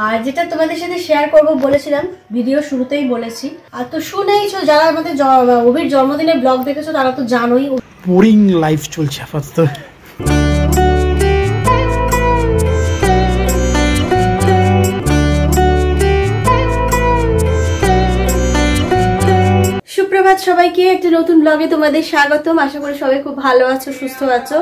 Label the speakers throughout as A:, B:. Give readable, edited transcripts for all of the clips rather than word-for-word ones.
A: আর যেটা তোমাদের সাথে শেয়ার করব বলেছিলাম, ভিডিও শুরুতেই বলেছি। আর তো শুনেইছো, যারা আমাদের অভির জন্মদিনের ব্লগ দেখেছো তারা তো জানোই
B: বোরিং লাইফ চলছে আপাতত।
A: সুপ্রভাত সবাইকে, একটা নতুন ব্লগে তোমাদের স্বাগতম। আশা করি সবাই খুব ভালো আছো, সুস্থ আছো,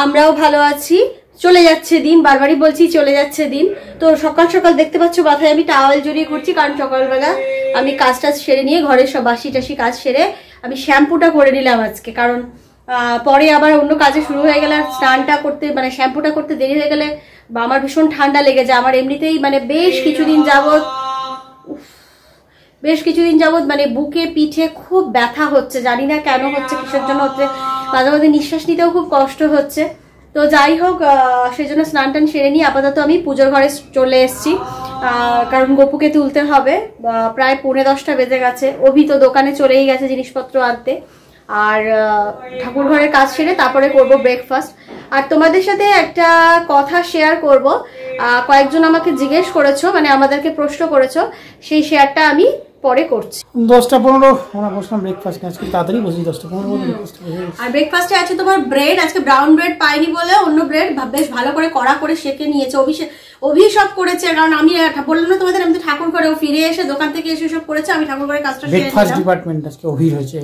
A: আমরাও ভালো আছি। চলে যাচ্ছে দিন, বারবারই বলছি চলে যাচ্ছে দিন। তো সকাল সকাল দেখতে পাচ্ছ মাথায় আমি টাওয়াল জড়িয়ে ঘুরছি, কারণ সকালবেলা আমি কাজ টাজ সেরে নিয়ে ঘরের সব বাসি টাসি কাজ সেরে আমি শ্যাম্পুটা করে নিলাম আজকে। কারণ পরে আবার অন্য কাজে শুরু হয়ে গেলে স্নানটা করতে মানে শ্যাম্পুটা করতে দেরি হয়ে গেলে বা আমার ভীষণ ঠান্ডা লেগে যায়। আমার এমনিতেই মানে বেশ কিছুদিন যাবত মানে বুকে পিঠে খুব ব্যথা হচ্ছে, জানি না কেন হচ্ছে, কিসের জন্য হচ্ছে, মাঝে মাঝে নিঃশ্বাস নিতেও খুব কষ্ট হচ্ছে। তো যাই হোক, সেই জন্য স্নান টান সেরে নিয়ে আপাতত আমি পুজোর ঘরে চলে এসেছি, কারণ গপুকে তুলতে হবে। প্রায় 10:45 বেজে গেছে। অভি তো দোকানে চলেই গেছে জিনিসপত্র আনতে। আর ঠাকুর ঘরের কাজ সেরে তারপরে করব ব্রেকফাস্ট। আর তোমাদের সাথে একটা কথা শেয়ার করব। কয়েকজন আমাকে জিজ্ঞেস করেছো, মানে আমাদেরকে প্রশ্ন করেছো, সেই শেয়ারটা আমি পরে করছি।
B: 10:15 আমরা বসলাম ব্রেকফাস্ট, আজকে তাড়াতাড়ি বসি 10:15 ব্রেকফাস্ট।
A: আর ব্রেকফাস্টে আছে তোমার ব্রেড, আজকে ব্রাউন ব্রেড পাইনি বলে অন্য ব্রেড বেশ ভালো করে কড়া করে সেকে নিয়েছে। অভিষেক করেছে, কারণ আমি বললাম না তোমাদের, আমি তো ঠাকুর ঘরে ফিরে এসে দোকান থেকে এসে সব করেছে, আমি ঠাকুর ঘরে কাজটা সেরে নিলাম।
B: ব্রেকফাস্ট ডিপার্টমেন্ট আজকে অভির হয়েছে।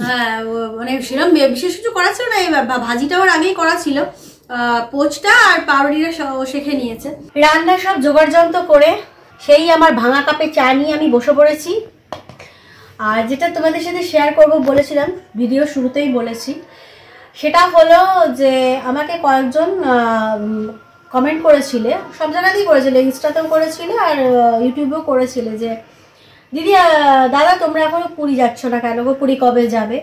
A: হ্যাঁ, মানে সেরকম বিশেষ কিছু করা ছিল না, এই ভাজিটা ওর আগেই করা ছিল, পোচটা আর পাউরুটিটা শেখে নিয়েছে। রান্না সব জোগাড় যন্ত্র করে সেই আমার ভাঙা কাপে চা নিয়ে আমি বসে পড়েছি। আর যেটা তোমাদের সাথে শেয়ার করব বলেছিলাম, ভিডিও শুরুতেই বলেছি, সেটা হলো যে আমাকে কয়েকজন কমেন্ট করেছিলে, সব জায়গাতেই করেছিলে, ইনস্টাতেও করেছিলে আর ইউটিউবেও করেছিলে, যে দিদি দাদা তোমরা এখনো পুরী যাচ্ছ না কেন গো, পুরী কবে যাবে?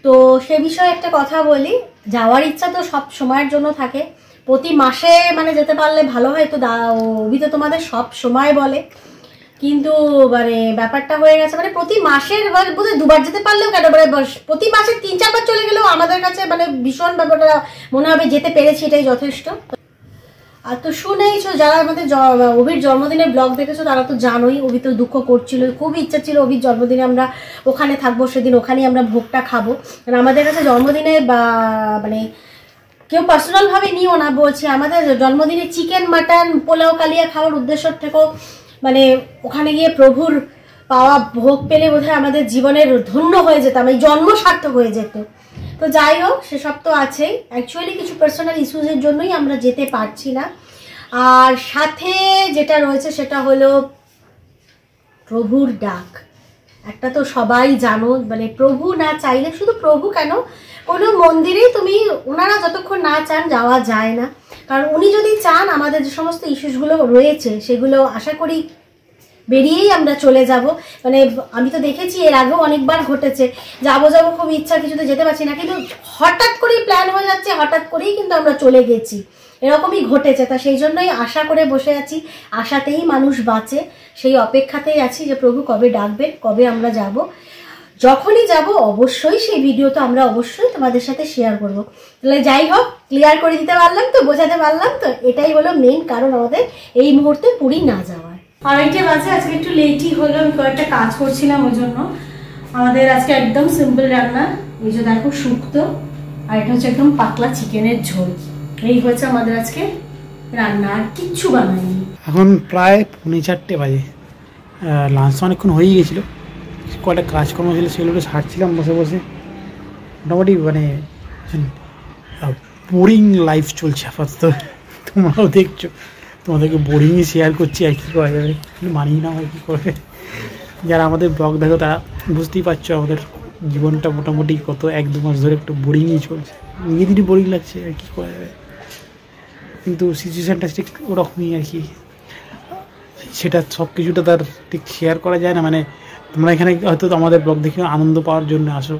A: তো সে বিষয়ে একটা কথা বলি, যাওয়ার ইচ্ছা তো সব সময়ের জন্য থাকে, প্রতি মাসে মানে যেতে পারলে ভালো হয়। তো অভি তো তোমাদের সব সময় বলে, কিন্তু মানে ব্যাপারটা হয়ে গেছে মানে প্রতি মাসের বোধহয় 2বার যেতে পারলেও কেন, মানে প্রতি মাসে 3-4 বার চলে গেলেও আমাদের কাছে মানে ভীষণ ব্যাপারটা মনে হবে যেতে পেরেছি, এটাই যথেষ্ট। আর তো শুনেইছো, যারা আমাদের অভির জন্মদিনের ব্লগ দেখেছো তারা তো জানোই, অভি তো দুঃখ করছিল, খুব ইচ্ছা ছিল অভির জন্মদিনে আমরা ওখানে থাকবো, সেদিন ওখানেই আমরা ভোগটা খাবো। কারণ আমাদের কাছে জন্মদিনে বা মানে কেউ পার্সোনালভাবে নিও না, বলছি আমাদের জন্মদিনে চিকেন মাটন পোলাও কালিয়া খাওয়ার উদ্দেশ্য থেকেও মানে ওখানে গিয়ে প্রভুর পাওয়া ভোগ পেলে বোধহয় আমাদের জীবনের ধন্য হয়ে যেতাম, এই জন্ম সার্থক হয়ে যেত। তো যাই হোক, সেসব তো আছেই, অ্যাকচুয়ালি কিছু পার্সোনাল ইস্যুজের জন্যই আমরা যেতে পারছি না। আর সাথে যেটা রয়েছে সেটা হলো প্রভুর ডাক। একটা তো সবাই জানো, মানে প্রভু না চাইলে, শুধু প্রভু কেন, কোনো মন্দিরেই তুমি ওনারা যতক্ষণ না চান যাওয়া যায় না। কারণ উনি যদি চান, আমাদের যে সমস্ত ইস্যুসগুলো রয়েছে সেগুলো আশা করি বেরিয়েই আমরা চলে যাব। মানে আমি তো দেখেছি এর আগেও অনেকবার ঘটেছে, যাবো খুব ইচ্ছা, কিছুতে যেতে পারছি না, কিন্তু হঠাৎ করেই প্ল্যান হয়ে যাচ্ছে, হঠাৎ করেই কিন্তু আমরা চলে গেছি, এরকমই ঘটেছে। তা সেই জন্যই আশা করে বসে আছি, আশাতেই মানুষ বাঁচে, সেই অপেক্ষাতেই আছি যে প্রভু কবে ডাকবেন, কবে আমরা যাব। যখনই যাব অবশ্যই সেই ভিডিও তো আমরা অবশ্যই তোমাদের সাথে শেয়ার করব। তাহলে যাই হোক, ক্লিয়ার করে দিতে পারলাম তো, বোঝাতে পারলাম তো, এটাই হলো মেন কারণ আমাদের এই মুহূর্তে পুরী না যাওয়ার। আড়াইটে বাজে, আজকে একটু লেটই হলো, আমি কয়েকটা কাজ করছিলাম ওই জন্য। আমাদের আজকে একদম সিম্পল রান্না, এই যে দেখো শুক্তো, আর এটা হচ্ছে একদম পাতলা চিকেনের ঝোল, এই হচ্ছে আমাদের আজকে রান্না, আর কিচ্ছু বানাইনি।
B: এখন প্রায় 4:45 বাজে, লাঞ্চ অনেকক্ষণ হয়ে গেছিলো, কয়েকটা কাজকর্ম ছিল সেগুলো ছাড়ছিলাম বসে বসে। মোটামুটি মানে বোরিং লাইফ চলছে আপাতত, তোমরাও দেখছো, তোমাদেরকে বোরিংই শেয়ার করছি, আর কী করা যাবে, মানিয়ে না হয় কী করবে। যারা আমাদের ব্লগ দেখো তারা বুঝতেই পারছো আমাদের জীবনটা মোটামুটি কত 1-2 মাস ধরে একটু বোরিংই চলছে, নিজেদেরই বোরিং লাগছে, আর কী করা যাবে। কিন্তু সিচুয়েশানটা ঠিক ওরকমই আর কি, সেটা সব কিছুটা তার ঠিক শেয়ার করা যায় না। মানে তোমরা এখানে হয়তো আমাদের ব্লগ দেখে আনন্দ পাওয়ার জন্য আসো,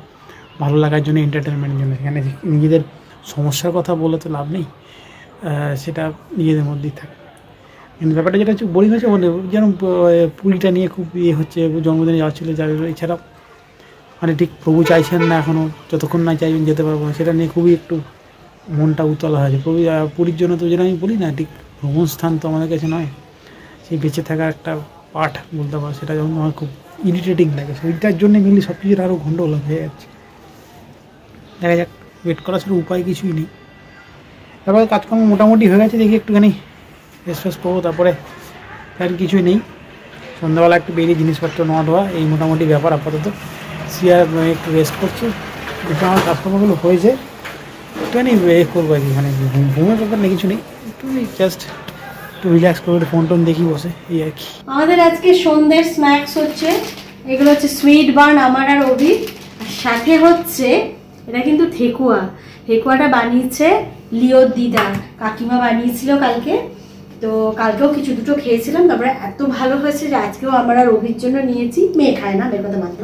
B: ভালো লাগার জন্য, এন্টারটেনমেন্টের জন্য। এখানে নিজেদের সমস্যার কথা বলে তো লাভ নেই, সেটা নিজেদের মধ্যেই থাকে। কিন্তু ব্যাপারটা যেটা হচ্ছে বোরিং হচ্ছে, মানে যেন পুরীটা নিয়ে খুব ইয়ে হচ্ছে, জন্মদিনে যাওয়া ছিল যাবে, এছাড়া মানে ঠিক প্রভু চাইছেন না এখনও, যতক্ষণ না চাইবেন যেতে পারবো না, সেটা নিয়ে খুবই একটু মনটা উতলা হয়েছে। পুরীর জন্য তো যেটা আমি বলি না, ঠিক ভ্রমণ স্থান তো আমাদের কাছে নয়, সেই বেঁচে থাকার একটা পার্ট বলতে পারো, সেটা যখন আমার খুব ইরিটেটিং লাগে, সেইটার জন্য মেনলি সব কিছুর আরও গন্ডগোল হয়ে যাচ্ছে। দেখা যাক, ওয়েট করা ছাড়া উপায় কিছুই নেই। তারপরে কাজকর্ম মোটামুটি হয়ে গেছে, দেখি একটুখানি রেস্ট ফ্রেস্ট করবো, তারপরে আর কিছুই নেই। সন্ধ্যাবেলা একটু বেরিয়ে জিনিসপত্র নেওয়া ধোয়া, এই মোটামুটি ব্যাপার আপাতত। সিয়ার একটু রেস্ট করছে, একটু আমার কাজকর্মগুলো হয়েছে, একটুখানি করবো আর কি। মানে ঘুমের ব্যাপার নেই, কিছু নেই, একটু জাস্ট একটু রিল্যাক্স করে একটু ফোন টোন দেখি বসে, এই আর কি।
A: আমাদের আজকে সন্ধ্যের স্ন্যাক্স হচ্ছে, এগুলো হচ্ছে সুইট বার্ন আমার আর অভি, আর সাথে হচ্ছে এটা কিন্তু ঠেকুয়া। ঠেকুয়াটা বানিয়েছে লিওর দিদা, কাকিমা বানিয়েছিল কালকে। তো কালকেও কিছু দুটো খেয়েছিলাম, তারপরে এত ভালো হয়েছে যে আজকেও আমার আর অভির জন্য নিয়েছি। মেয়ে খায় না, মেয়ের কথা মাত্র।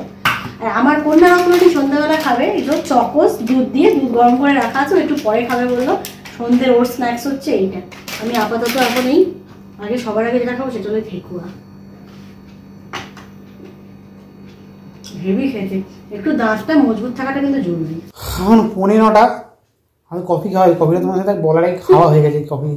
A: আর আমার কন্যা রকমটি সন্ধ্যাবেলা খাবে, এগুলো চকোস দুধ দিয়ে, দুধ গরম করে রাখা আছে, একটু পরে খাবে বললো। সন্ধ্যের ওর স্ন্যাক্স হচ্ছে এইটা। আমি আপাতত এখন এই আগে সবার আগে যেটা খাবো সেটা হলো ঠেকুয়া। হেভি খেতে, একটু দাঁতটা মজবুত থাকাটা কিন্তু জরুরি।
B: এখন 9:15, আমি কফি খাওয়াই, কফিটা তোমার সাথে বলার আগে খাওয়া হয়ে গেছে। কফি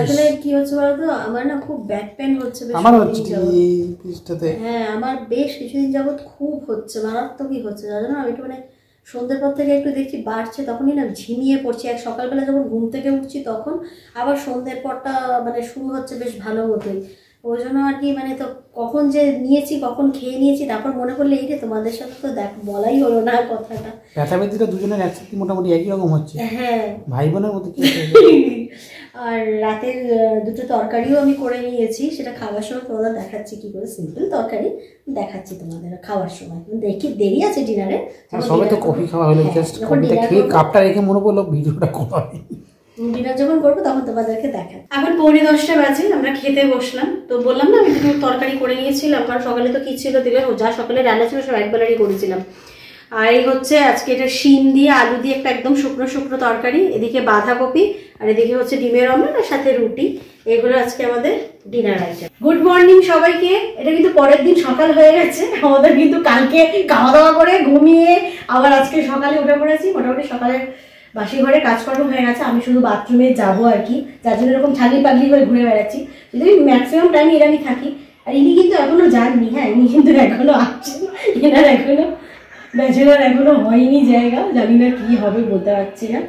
A: আসলে কি হচ্ছে বলতো, আমার না খুব ব্যাক পেন হচ্ছে,
B: আমার হচ্ছে এই পিসটাতে।
A: হ্যাঁ, আমার বেশ কিছুদিন যাবত খুব হচ্ছে, মারাত্মকই হচ্ছে। যার জন্য আমি একটু মানে সন্ধ্যের পর থেকে একটু দেখছি বাড়ছে, তখনই না ঝিমিয়ে পড়ছি। এক সকালবেলা যখন ঘুম থেকে উঠছি তখন, আবার সন্ধ্যের পরটা মানে শুরু হচ্ছে বেশ ভালো মতোই। ওই জন্য আর কি, মানে তো কখন যে নিয়েছি, কখন খেয়ে নিয়েছি, তারপর মনে করলে এই রে তোমাদের সাথে তো দেখ বলাই হলো না কথাটা।
B: ব্যথা ব্যথিটা দুজনের একসাথে মোটামুটি একই রকম হচ্ছে।
A: হ্যাঁ,
B: ভাই বোনের মতো কি।
A: আর রাতের দুটো তরকারিও আমি করে নিয়েছি, সেটা খাওয়ার সময় তোমাদের দেখাচ্ছি কি করে। সিম্পল তরকারি দেখাচ্ছি তোমাদের খাওয়ার সময়, দেখি দেরি আছে ডিনারে।
B: সবে তো কফি খাওয়া হলো, জাস্ট কফিটা খেয়ে কাপটা রেখে মনে পড়লো ভিডিওটা করা।
A: ডিনার যখন করবো তখন তোমাদেরকে দেখা। এখন 9:45 বাজে, আমরা খেতে বসলাম। তো বললাম না আমি দুটো তরকারি করে নিয়েছিলাম, কারণ সকালে তো কি ছিল দিলে, যা সকালে রান্না ছিল সব একবেলারই করেছিলাম। আর এই হচ্ছে আজকে এটা শিম দিয়ে আলু দিয়ে একটা একদম শুকনো শুকনো তরকারি, এদিকে বাঁধাকপি, আর এদিকে হচ্ছে ডিমের অমলেট, আর সাথে রুটি। এগুলো আজকে আমাদের ডিনার আইটেম। গুড মর্নিং সবাইকে। এটা কিন্তু পরের দিন সকাল হয়ে গেছে আমাদের, কিন্তু কালকে খাওয়া দাওয়া করে ঘুমিয়ে আবার আজকে সকালে উঠে পড়েছি। মোটামুটি সকালে বাসি ঘরে কাজকর্ম হয়ে গেছে, আমি শুধু বাথরুমে যাবো আর কি, যার জন্য এরকম ছাগলি পাগলি করে ঘুরে বেড়াচ্ছি। যদি ম্যাক্সিমাম টাইম এরামই থাকি। আর ইনি কিন্তু এখনো যাননি, হ্যাঁ ইনি কিন্তু এখনো আছেন, এনার এখনো ব্যাচেলার এখনো হয়নি জায়গা, জানি না কি হবে বলতে পারছি না।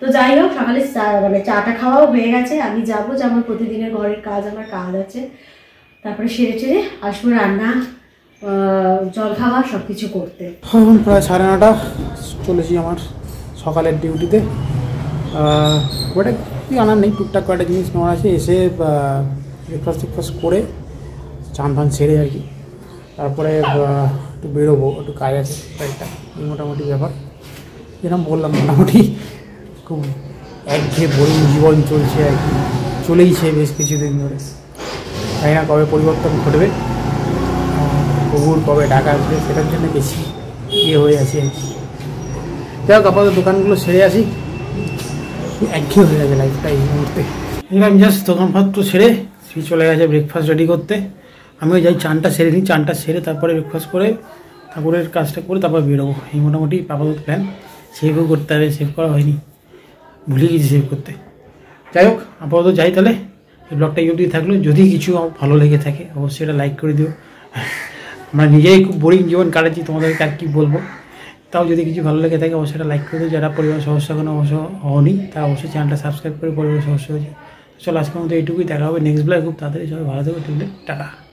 A: তো যাই হোক, সকালে মানে চাটা খাওয়াও হয়ে গেছে। আমি যাবো, যেমন প্রতিদিনের ঘরের কাজ, আমার কাজ আছে, তারপরে সেরে টেরে আসবো রান্না, জল খাওয়া সব কিছু করতে।
B: এখন প্রায় 9:30 চলেছি আমার সকালের ডিউটিতে। ওটা কি আনার নেই, টুকটাক কয়েকটা জিনিস নেওয়ার আছে। এসে ব্রেকফাস্ট করে চান ফান সেরে আর কি, তারপরে একটু বেরোবো, একটু কাজ আছে কয়েকটা, এই মোটামুটি ব্যাপার। যেরকম বললাম, মোটামুটি খুব একঘেয়ে বোরিং জীবন চলছে আর কি, চলেইছে বেশ কিছুদিন ধরে। তাই না কবে পরিবর্তন ঘটবে, প্রভুর কবে ডাকা আসবে, সেটার জন্য বেশি ইয়ে হয়ে আছে আর কি। যাই হোক, আপাতত দোকানগুলো সেরে আসি, একঘেয়ে হয়ে গেছে লাইফটা এই মুহূর্তে। আমি জাস্ট দোকানপত্র সেরে চলে গেছে ব্রেকফাস্ট রেডি করতে। আমিও যাই চানটা সেরে নিই, চানটা সেরে তারপরে ব্রেকফাস্ট করে ঠাকুরের কাজটা করে তারপর বেরোবো, এই মোটামুটি আপাতত প্ল্যান। সেভও করতে হবে, সেভ করা হয়নি, ভুলে গেছি সেভ করতে। যাই হোক, আপাতত যাই তাহলে। এই ব্লগটা ইউটিউবে থাকলো, যদি কিছু ভালো লেগে থাকে অবশ্যই এটা লাইক করে দিও। আমরা নিজেই খুব বোরিং জীবন কাটাচ্ছি, তোমাদেরকে আর কি বলবো। তাও যদি কিছু ভালো লেগে থাকে অবশ্যই এটা লাইক করে দিও। যারা পরিবার সদস্য কোনো অবশ্য হওনি তারা অবশ্যই চ্যানেলটা সাবস্ক্রাইব করে পরিবার সদস্য হয়েছে। চলো আজকের মতো এইটুকুই, দেখা হবে নেক্সট ব্লগে খুব তাড়াতাড়ি। সবাই ভালো থাকবে, টাটা।